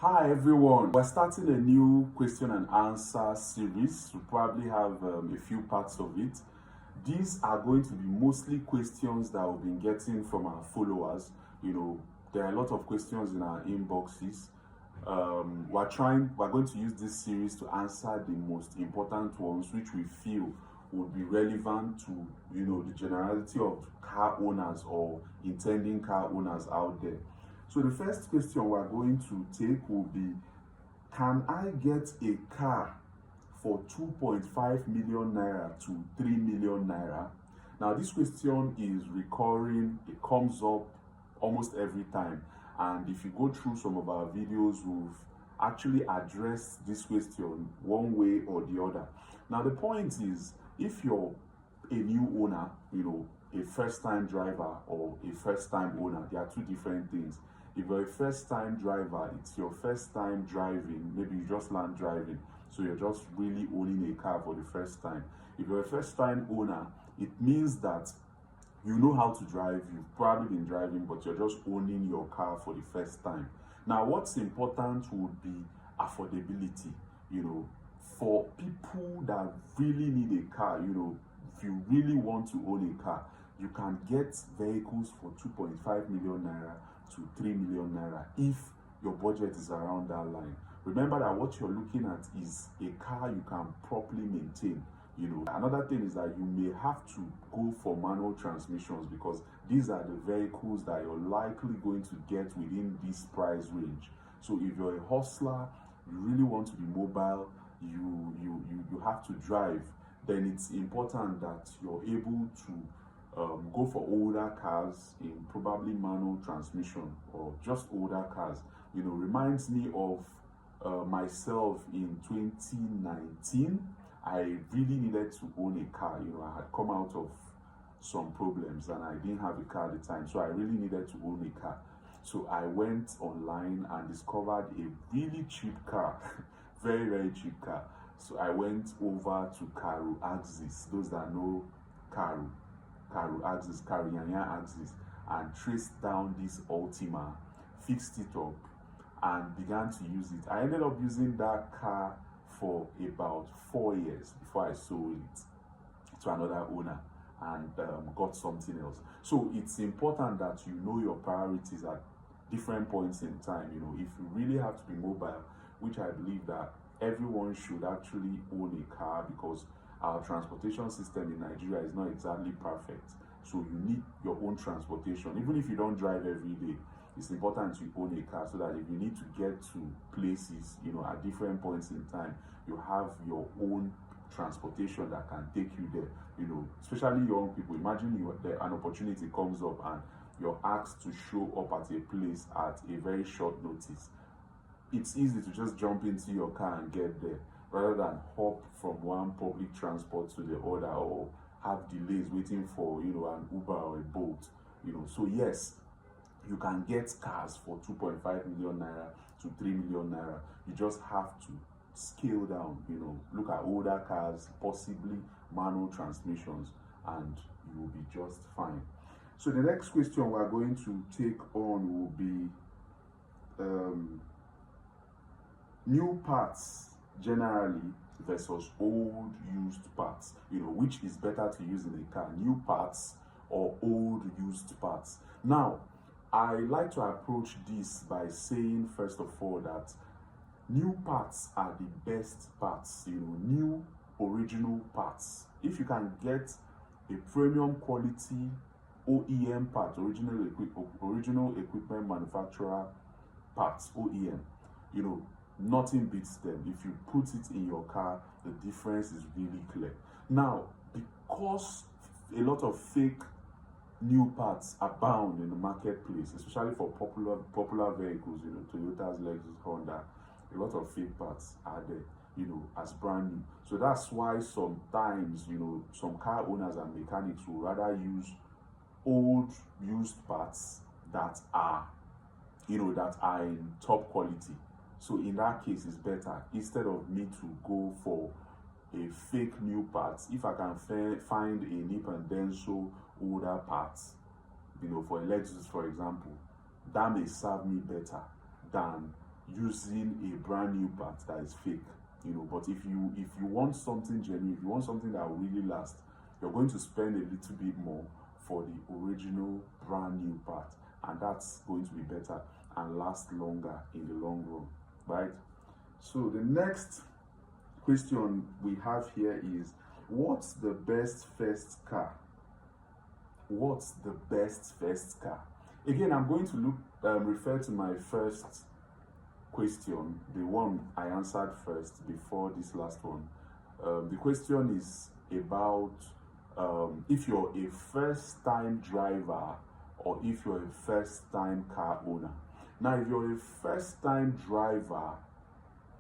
Hi everyone, we're starting a new question and answer series. We'll probably have a few parts of it. These are going to be mostly questions that we've been getting from our followers. There are a lot of questions in our inboxes. We're going to use this series to answer the most important ones, which we feel would be relevant to the generality of car owners or intending car owners out there. So the first question we're going to take will be, can I get a car for 2.5 million naira to 3 million naira? Now this question is recurring, it comes up almost every time, and if you go through some of our videos, we've actually addressed this question one way or the other. Now the point is, if you're a new owner, a first-time driver or a first-time owner, there are two different things. If you're a first-time driver, it's your first time driving, maybe you just learned driving, so you're just really owning a car for the first time. If you're a first-time owner, it means that you know how to drive, you've probably been driving, but you're just owning your car for the first time. Now, what's important would be affordability. For people that really need a car, if you really want to own a car, you can get vehicles for 2.5 million naira to 3 million naira if your budget is around that line. Remember that what you're looking at is a car you can properly maintain. Another thing is that you may have to go for manual transmissions, because these are the vehicles that you're likely going to get within this price range. So if you're a hustler, you really want to be mobile, you have to drive, then it's important that you're able to go for older cars in probably manual transmission, or just older cars. Reminds me of myself in 2019. I really needed to own a car. I had come out of some problems and I didn't have a car at the time, so I really needed to own a car. So I went online and discovered a really cheap car, very, very cheap car. So I went over to Caru Axis, those that know Caru Axis, Caru Axis, and traced down this Ultima, fixed it up, and began to use it. I ended up using that car for about 4 years before I sold it to another owner and got something else. So it's important that you know your priorities at different points in time. If you really have to be mobile, which I believe that everyone should actually own a car, because our transportation system in Nigeria is not exactly perfect. So you need your own transportation. Even if you don't drive every day, it's important you own a car, so that if you need to get to places, at different points in time, you have your own transportation that can take you there. Especially young people. Imagine an opportunity comes up and you're asked to show up at a place at a very short notice. It's easy to just jump into your car and get there, rather than hop from one public transport to the other, or have delays waiting for an Uber or a Bolt. So yes, you can get cars for 2.5 million naira to 3 million naira. You just have to scale down, look at older cars, possibly manual transmissions, and you will be just fine. So the next question we're going to take on will be new parts generally versus old used parts. Which is better to use in a car, new parts or old used parts? Now, I like to approach this by saying, first of all, that new parts are the best parts, new original parts. If you can get a premium quality OEM part, original equipment manufacturer parts, OEM, nothing beats them. If you put it in your car, the difference is really clear. Now, because a lot of fake new parts abound in the marketplace, especially for popular vehicles, Toyotas, Lexus, Honda, a lot of fake parts are there, as brand new. So that's why sometimes, some car owners and mechanics will rather use old used parts that are in top quality. So in that case, it's better, instead of me to go for a fake new parts. If I can find a Nip and Denso older parts, for a Lexus, for example, that may serve me better than using a brand new part that is fake, but if you want something genuine, if you want something that will really last, you're going to spend a little bit more for the original brand new part, and that's going to be better and last longer in the long run, right? So the next question we have here is, what's the best first car? What's the best first car? Again, I'm going to refer to my first question, the one I answered first before this last one. The question is about if you're a first-time driver or if you're a first-time car owner. Now, if you're a first-time driver,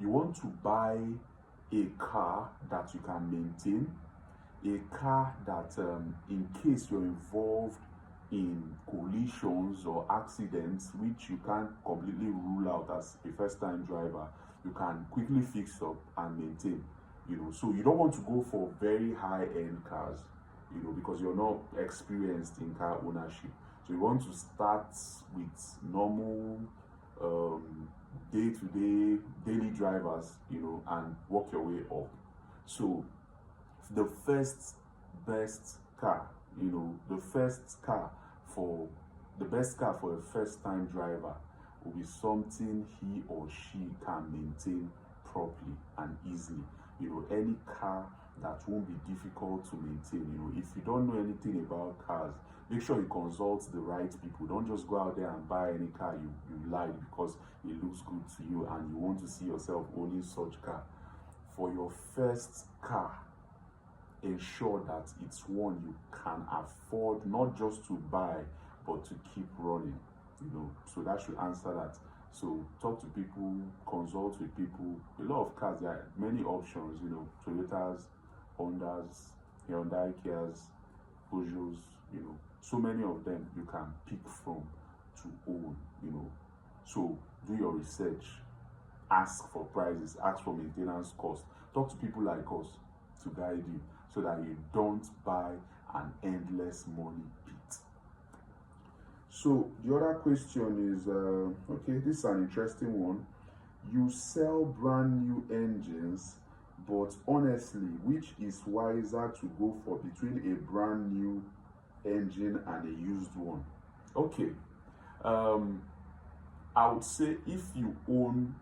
you want to buy a car that you can maintain, a car that in case you're involved in collisions or accidents, which you can't completely rule out as a first-time driver, you can quickly fix up and maintain. So you don't want to go for very high-end cars, because you're not experienced in car ownership. So you want to start with normal day-to-day daily drivers, and work your way up. So the first best car, the best car for a first-time driver will be something he or she can maintain properly and easily. Any car that won't be difficult to maintain. If you don't know anything about cars, make sure you consult the right people. Don't just go out there and buy any car you like because it looks good to you and you want to see yourself owning such car. For your first car, ensure that it's one you can afford, not just to buy but to keep running. So that should answer that. So talk to people, consult with people. A lot of cars, there are many options, Toyotas, Hondas, Hyundai, Kias, Peugeots, so many of them you can pick from to own. So do your research, ask for prices, ask for maintenance costs, talk to people like us to guide you so that you don't buy an endless money pit. So the other question is, okay, this is an interesting one. You sell brand new engines, but honestly, which is wiser to go for between a brand new engine and a used one? Okay, I would say if you own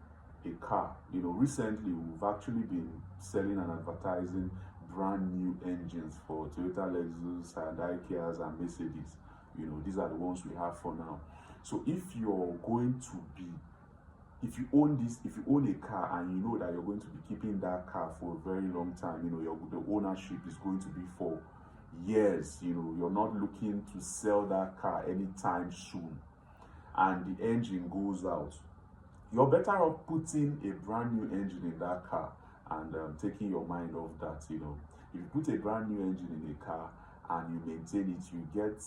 a car, recently we've actually been selling and advertising brand new engines for Toyota, Lexus, Hyundai, Kias, and Mercedes. These are the ones we have for now. So if you're going to be, if you own a car and you know that you're going to be keeping that car for a very long time, the ownership is going to be for years, you're not looking to sell that car anytime soon, and the engine goes out, you're better off putting a brand new engine in that car and taking your mind off that. If you put a brand new engine in a car and you maintain it,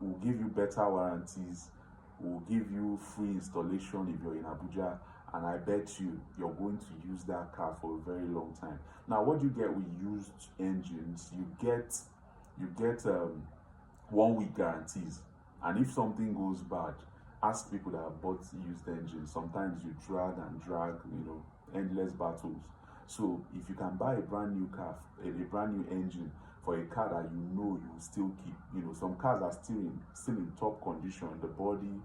will give you better warranties, will give you free installation if you're in Abuja, and I bet you're going to use that car for a very long time. Now, what do you get with used engines? You get 1 week guarantees, and if something goes bad, ask people that have bought used engines. Sometimes you drag, endless battles. So if you can buy a brand new car, a brand new engine for a car that you will still keep, some cars are still in top condition. The body,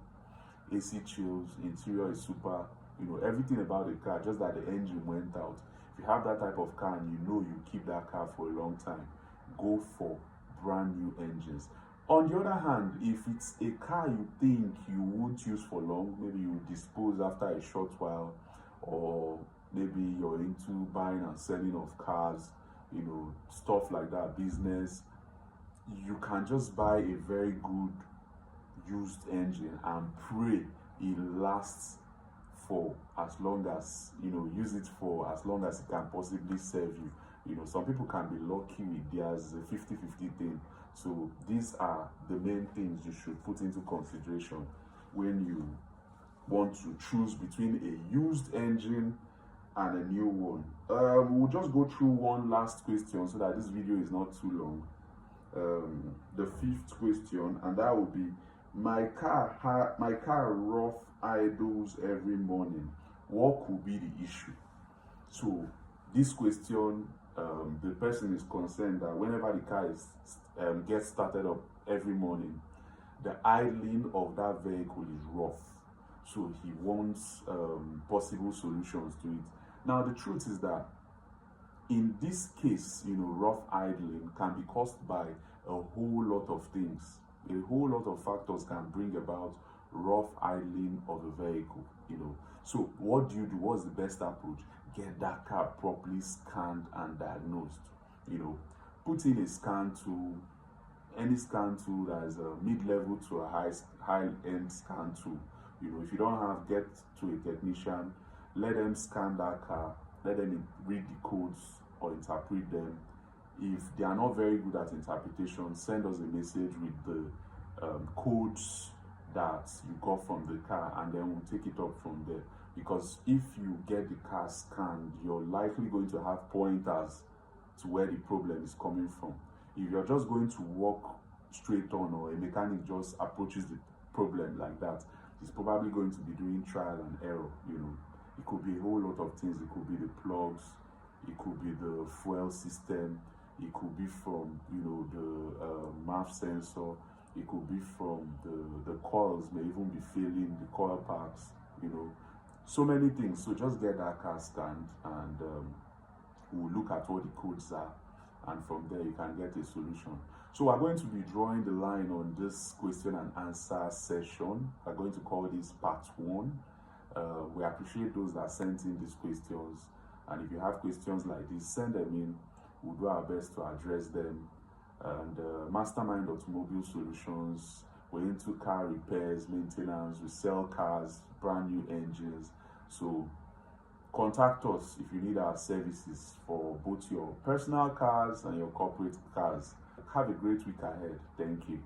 AC chills, interior is super, everything about the car, just that the engine went out. If you have that type of car and you keep that car for a long time, go for brand new engines. On the other hand, if it's a car you think you won't use for long, maybe you dispose after a short while, or maybe you're into buying and selling of cars, stuff like that, business, you can just buy a very good used engine and pray it lasts for as long as, use it for as long as it can possibly serve you. Some people can be lucky with theirs, a 50-50 thing. So these are the main things you should put into consideration when you want to choose between a used engine and a new one. We'll just go through one last question so that this video is not too long. The 5th question, and that will be, my car rough idles every morning. what could be the issue? So this question, the person is concerned that whenever the car gets started up every morning, the idling of that vehicle is rough. So he wants possible solutions to it. Now the truth is that in this case, rough idling can be caused by a whole lot of things. A whole lot of factors can bring about rough idling of a vehicle, So what do you do? What's the best approach? Get that car properly scanned and diagnosed. Put in a scan tool, any scan tool that is a mid-level to a high-end scan tool. If you don't have, get to a technician, let them scan that car, let them read the codes or interpret them. If they are not very good at interpretation, send us a message with the codes that you got from the car, and then we'll take it up from there. Because if you get the car scanned, you're likely going to have pointers to where the problem is coming from. If you're just going to walk straight on, or a mechanic just approaches the problem like that, he's probably going to be doing trial and error. It could be a whole lot of things. It could be the plugs, it could be the fuel system, it could be from the MAF sensor, it could be from the coils, may even be failing, the coil packs, so many things. So just get that car scanned, and we'll look at what the codes are, and from there you can get a solution. So we're going to be drawing the line on this question and answer session. We're going to call this part 1. We appreciate those that sent in these questions, and if you have questions like this, send them in. We'll do our best to address them. And Mastermindautosolutions, we're into car repairs, maintenance. We sell cars, brand new engines. So contact us if you need our services for both your personal cars and your corporate cars. Have a great week ahead. Thank you.